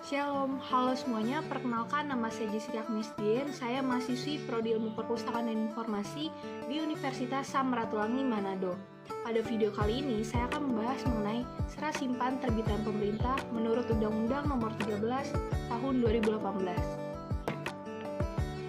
Shalom, halo semuanya. Perkenalkan, nama saya Jessica Agnesdien. Saya mahasiswi Prodi Ilmu Perpustakaan dan Informasi di Universitas Samratulangi Manado. Pada video kali ini, saya akan membahas mengenai serah simpan terbitan pemerintah menurut Undang-Undang Nomor 13 Tahun 2018.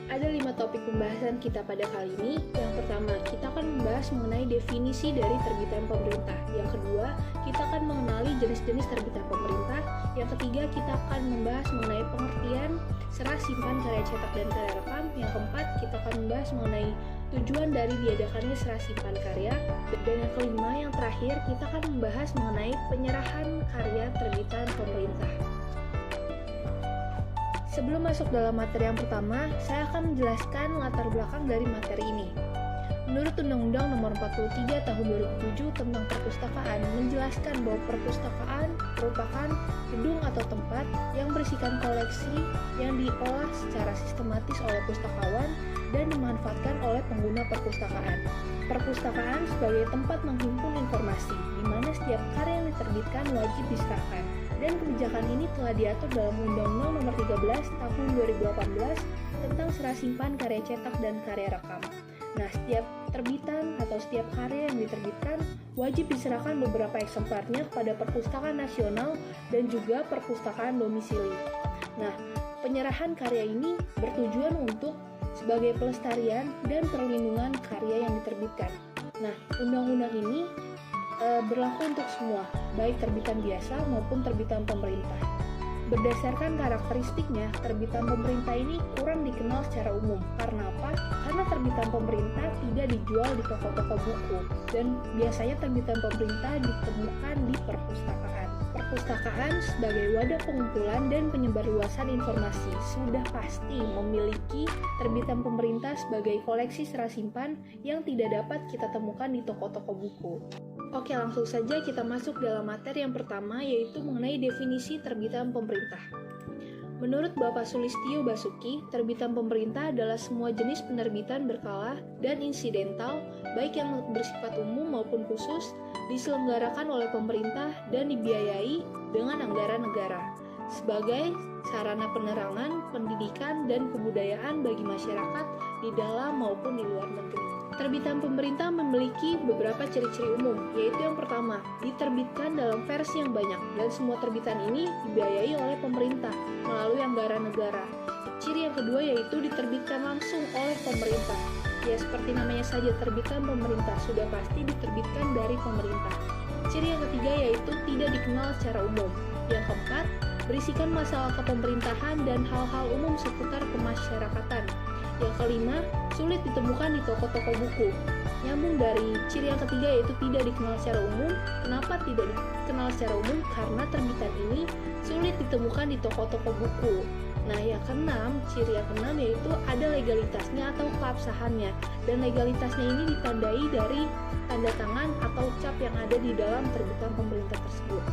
Ada 5 topik pembahasan kita pada kali ini. Yang pertama, kita akan membahas mengenai definisi dari terbitan pemerintah. Yang kedua, kita akan mengenali jenis-jenis terbitan pemerintah. Yang ketiga, kita akan membahas mengenai pengertian serah simpan karya cetak dan karya rekam. Yang keempat, kita akan membahas mengenai tujuan dari diadakannya serah simpan karya. Dan yang kelima, yang terakhir, kita akan membahas mengenai penyerahan karya terbitan pemerintah. Sebelum masuk dalam materi yang pertama, saya akan menjelaskan latar belakang dari materi ini. Menurut Undang-Undang Nomor 43 Tahun 2007 tentang Perpustakaan menjelaskan bahwa perpustakaan merupakan gedung atau tempat yang berisikan koleksi yang diolah secara sistematis oleh pustakawan dan dimanfaatkan oleh pengguna perpustakaan. Perpustakaan sebagai tempat menghimpun informasi, di mana setiap karya yang diterbitkan wajib diserahkan. Dan kebijakan ini telah diatur dalam Undang-Undang Nomor 13 Tahun 2018 tentang serah simpan karya cetak dan karya rekam. Nah, setiap terbitan atau setiap karya yang diterbitkan wajib diserahkan beberapa eksemplarnya kepada Perpustakaan Nasional dan juga Perpustakaan Domisili. Nah, penyerahan karya ini bertujuan untuk sebagai pelestarian dan perlindungan karya yang diterbitkan. Nah, undang-undang ini berlaku untuk semua, baik terbitan biasa maupun terbitan pemerintah. Berdasarkan karakteristiknya, terbitan pemerintah ini kurang dikenal secara umum. Karena apa? Karena terbitan pemerintah tidak dijual di toko-toko buku, dan biasanya terbitan pemerintah ditemukan di perpustakaan. Perpustakaan sebagai wadah pengumpulan dan penyebarluasan informasi sudah pasti memiliki terbitan pemerintah sebagai koleksi serah simpan yang tidak dapat kita temukan di toko-toko buku. Oke, langsung saja kita masuk dalam materi yang pertama, yaitu mengenai definisi terbitan pemerintah. Menurut Bapak Sulistyo Basuki, terbitan pemerintah adalah semua jenis penerbitan berkala dan insidental, baik yang bersifat umum maupun khusus, diselenggarakan oleh pemerintah dan dibiayai dengan anggaran negara, sebagai sarana penerangan, pendidikan, dan kebudayaan bagi masyarakat di dalam maupun di luar negeri. Terbitan pemerintah memiliki beberapa ciri-ciri umum, yaitu yang pertama, diterbitkan dalam versi yang banyak, dan semua terbitan ini dibiayai oleh pemerintah melalui anggaran negara. Ciri yang kedua yaitu diterbitkan langsung oleh pemerintah. Ya, seperti namanya saja, terbitan pemerintah sudah pasti diterbitkan dari pemerintah. Ciri yang ketiga yaitu tidak dikenal secara umum. Yang keempat, berisikan masalah kepemerintahan dan hal-hal umum seputar kemasyarakatan. Yang kelima, sulit ditemukan di toko-toko buku. Nyambung dari ciri yang ketiga yaitu tidak dikenal secara umum. Kenapa tidak dikenal secara umum? Karena terbitan ini sulit ditemukan di toko-toko buku. Nah, yang keenam, ciri yang keenam yaitu ada legalitasnya atau keabsahannya. Dan legalitasnya ini ditandai dari tanda tangan atau cap yang ada di dalam terbitan pemerintah tersebut.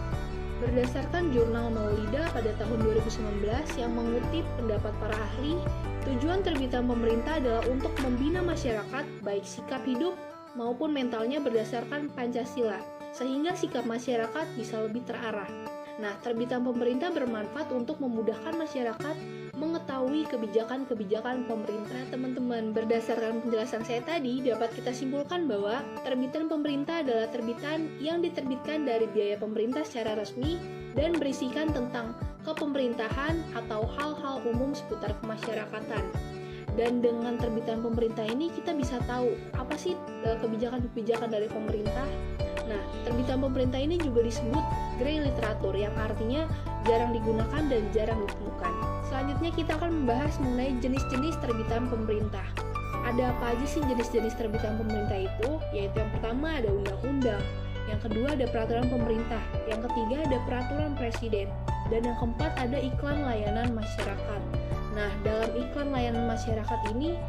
Berdasarkan jurnal Maulida pada tahun 2019 yang mengutip pendapat para ahli, tujuan terbitan pemerintah adalah untuk membina masyarakat baik sikap hidup maupun mentalnya berdasarkan Pancasila, sehingga sikap masyarakat bisa lebih terarah. Nah, terbitan pemerintah bermanfaat untuk memudahkan masyarakat mengetahui kebijakan-kebijakan pemerintah. Teman-teman, berdasarkan penjelasan saya tadi, dapat kita simpulkan bahwa terbitan pemerintah adalah terbitan yang diterbitkan dari biaya pemerintah secara resmi dan berisikan tentang kepemerintahan atau hal-hal umum seputar kemasyarakatan. Dan dengan terbitan pemerintah ini kita bisa tahu apa sih kebijakan-kebijakan dari pemerintah. Nah, terbitan pemerintah ini juga disebut grey literatur, yang artinya jarang digunakan dan jarang ditemukan. Selanjutnya kita akan membahas mengenai jenis-jenis terbitan pemerintah. Ada apa aja sih jenis-jenis terbitan pemerintah itu? Yaitu yang pertama ada undang-undang, yang kedua ada peraturan pemerintah, yang ketiga ada peraturan presiden, dan yang keempat ada iklan layanan masyarakat. Nah, dalam iklan layanan masyarakat ini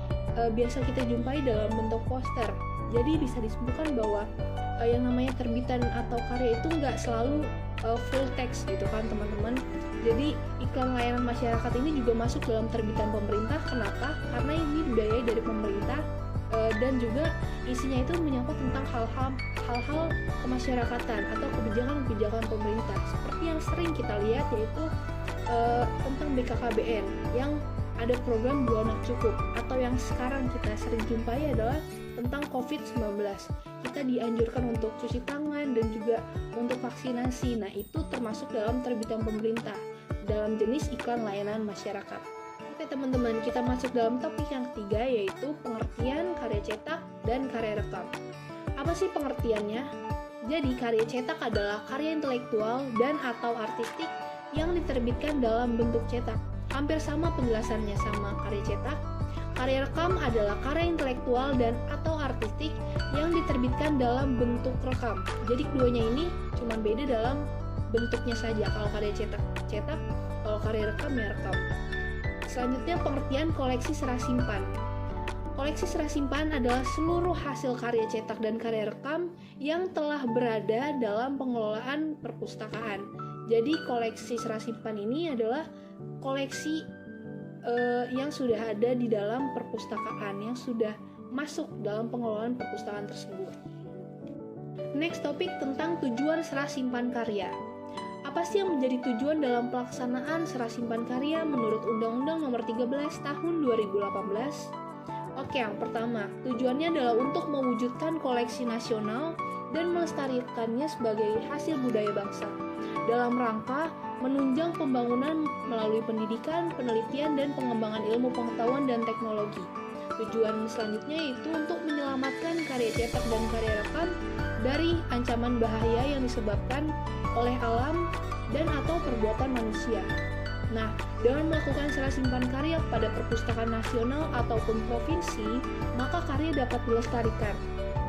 biasa kita jumpai dalam bentuk poster. Jadi bisa disimpulkan bahwa yang namanya terbitan atau karya itu nggak selalu full text gitu kan teman-teman. Jadi iklan layanan masyarakat ini juga masuk dalam terbitan pemerintah. Kenapa? Karena ini dibiayai dari pemerintah dan juga isinya itu menyangkut tentang hal-hal kemasyarakatan atau kebijakan-kebijakan pemerintah. Seperti yang sering kita lihat yaitu tentang BKKBN yang ada program 2 anak cukup, atau yang sekarang kita sering jumpai adalah tentang COVID-19. Kita dianjurkan untuk cuci tangan dan juga untuk vaksinasi. Nah, itu termasuk dalam terbitan pemerintah dalam jenis iklan layanan masyarakat. Oke teman-teman, kita masuk dalam topik yang ketiga, yaitu pengertian karya cetak dan karya rekam. Apa sih pengertiannya? Jadi, karya cetak adalah karya intelektual dan atau artistik yang diterbitkan dalam bentuk cetak. Hampir sama penjelasannya sama karya cetak. Karya rekam adalah karya intelektual dan atau artistik yang diterbitkan dalam bentuk rekam. Jadi keduanya ini cuma beda dalam bentuknya saja. Kalau karya cetak, kalau karya rekam ya rekam. Selanjutnya pengertian koleksi serah simpan. Koleksi serah simpan adalah seluruh hasil karya cetak dan karya rekam yang telah berada dalam pengelolaan perpustakaan. Jadi koleksi serah simpan ini adalah koleksi yang sudah ada di dalam perpustakaan, yang sudah masuk dalam pengelolaan perpustakaan tersebut. Next topik tentang tujuan serah simpan karya. Apa sih yang menjadi tujuan dalam pelaksanaan serah simpan karya menurut Undang-Undang Nomor 13 Tahun 2018? Oke, yang pertama, tujuannya adalah untuk mewujudkan koleksi nasional dan melestarikannya sebagai hasil budaya bangsa dalam rangka menunjang pembangunan melalui pendidikan, penelitian, dan pengembangan ilmu pengetahuan dan teknologi. Tujuan selanjutnya yaitu untuk menyelamatkan karya cetak dan karya rekam dari ancaman bahaya yang disebabkan oleh alam dan atau perbuatan manusia. Nah, dengan melakukan serah simpan karya pada perpustakaan nasional ataupun provinsi, maka karya dapat dilestarikan.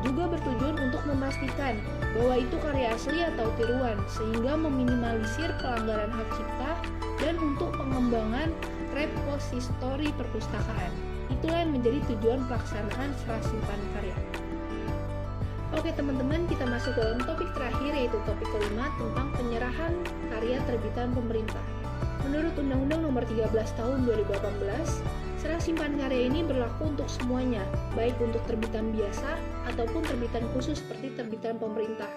Juga bertujuan untuk memastikan bahwa itu karya asli atau tiruan, sehingga meminimalisir pelanggaran hak cipta dan untuk pengembangan repository perpustakaan. Itulah yang menjadi tujuan pelaksanaan serah simpan karya. Oke teman-teman, kita masuk dalam topik terakhir, yaitu topik kelima tentang penyerahan karya terbitan pemerintah. Menurut Undang-Undang Nomor 13 Tahun 2018, serah simpan karya ini berlaku untuk semuanya, baik untuk terbitan biasa ataupun terbitan khusus seperti terbitan pemerintah.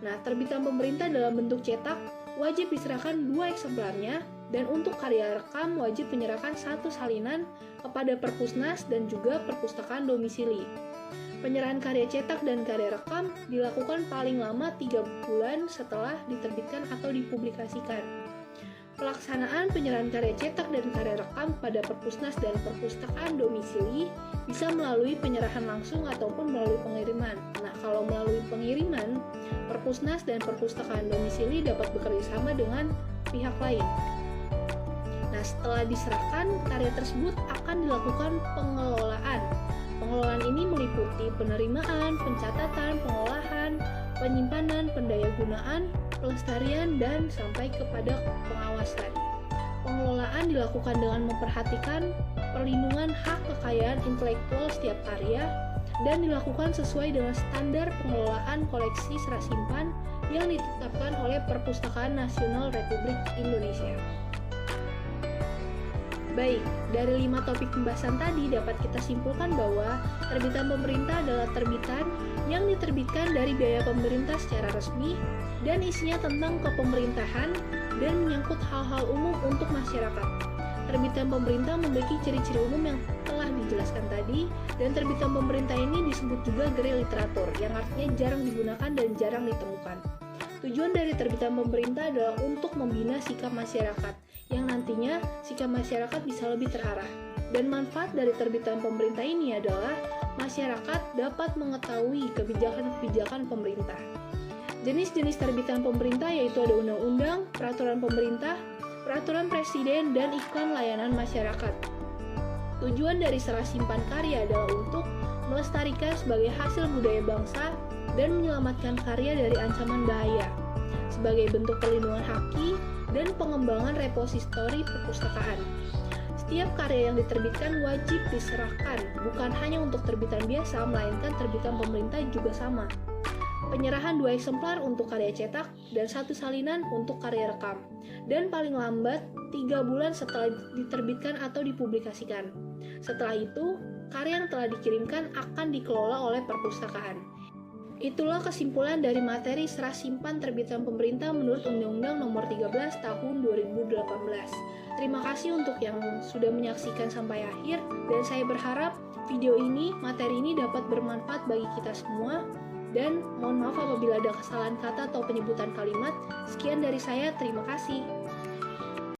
Nah, terbitan pemerintah dalam bentuk cetak wajib diserahkan 2 eksemplarnya, dan untuk karya rekam wajib menyerahkan 1 salinan kepada Perpusnas dan juga perpustakaan domisili. Penyerahan karya cetak dan karya rekam dilakukan paling lama 3 bulan setelah diterbitkan atau dipublikasikan. Pelaksanaan penyerahan karya cetak dan karya rekam pada Perpusnas dan perpustakaan domisili bisa melalui penyerahan langsung ataupun melalui pengiriman. Nah, kalau melalui pengiriman, Perpusnas dan perpustakaan domisili dapat bekerja sama dengan pihak lain. Nah, setelah diserahkan, karya tersebut akan dilakukan pengelolaan. Pengelolaan ini meliputi penerimaan, pencatatan, pengolahan, penyimpanan, pendayagunaan, pelestarian, dan sampai kepada pengawasan. Pengelolaan dilakukan dengan memperhatikan perlindungan hak kekayaan intelektual setiap karya dan dilakukan sesuai dengan standar pengelolaan koleksi serah simpan yang ditetapkan oleh Perpustakaan Nasional Republik Indonesia. Baik, dari 5 topik pembahasan tadi dapat kita simpulkan bahwa terbitan pemerintah adalah terbitan yang diterbitkan dari biaya pemerintah secara resmi dan isinya tentang kepemerintahan dan menyangkut hal-hal umum untuk masyarakat. Terbitan pemerintah memiliki ciri-ciri umum yang telah dijelaskan tadi, dan terbitan pemerintah ini disebut juga gere literatur, yang artinya jarang digunakan dan jarang ditemukan. Tujuan dari terbitan pemerintah adalah untuk membina sikap masyarakat, yang nantinya sikap masyarakat bisa lebih terarah. Dan manfaat dari terbitan pemerintah ini adalah masyarakat dapat mengetahui kebijakan-kebijakan pemerintah. Jenis-jenis terbitan pemerintah yaitu ada undang-undang, peraturan pemerintah, peraturan presiden, dan iklan layanan masyarakat. Tujuan dari serah simpan karya adalah untuk melestarikan sebagai hasil budaya bangsa dan menyelamatkan karya dari ancaman bahaya sebagai bentuk perlindungan haki dan pengembangan repositori perpustakaan. Setiap karya yang diterbitkan wajib diserahkan, bukan hanya untuk terbitan biasa, melainkan terbitan pemerintah juga sama. Penyerahan 2 eksemplar untuk karya cetak dan 1 salinan untuk karya rekam, dan paling lambat 3 bulan setelah diterbitkan atau dipublikasikan. Setelah itu, karya yang telah dikirimkan akan dikelola oleh perpustakaan. Itulah kesimpulan dari materi serah simpan terbitan pemerintah menurut Undang-Undang Nomor 13 Tahun 2018. Terima kasih untuk yang sudah menyaksikan sampai akhir, dan saya berharap materi ini dapat bermanfaat bagi kita semua. Dan mohon maaf apabila ada kesalahan kata atau penyebutan kalimat. Sekian dari saya, terima kasih.